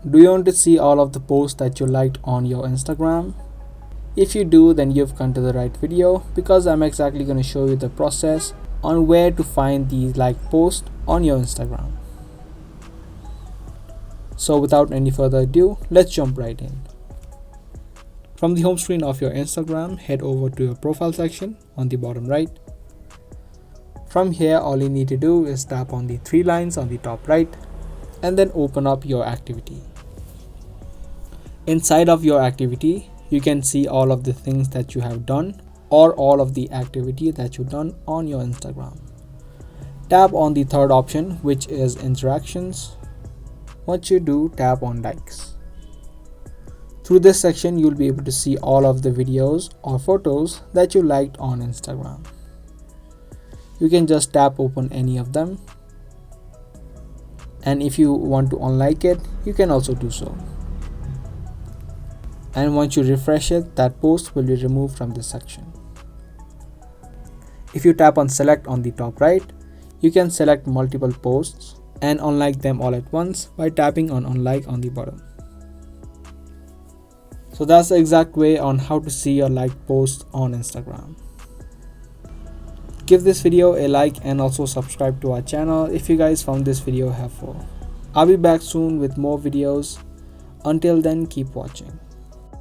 Do you want to see all of the posts that you liked on your Instagram? If you do, then you've come to the right video, because I'm exactly going to show you the process on where to find these liked posts on your Instagram. So without any further ado, let's jump right in. From the home screen of your Instagram, head over to your profile section on the bottom right. From here, all you need to do is tap on the three lines on the top right and then open up your activity. Inside of your activity, you can see all of the things that you have done or all of the activity that you've done on your Instagram. Tap on the third option, which is interactions. Once you do, tap on likes. Through this section, you'll be able to see all of the videos or photos that you liked on Instagram. You can just tap open any of them, and if you want to unlike it, you can also do so. And once you refresh it, that post will be removed from this section. If you tap on select on the top right, you can select multiple posts and unlike them all at once by tapping on unlike on the bottom. So that's the exact way on how to see your liked posts on Instagram. Give this video a like and also subscribe to our channel if you guys found this video helpful. I'll be back soon with more videos. Until then, keep watching.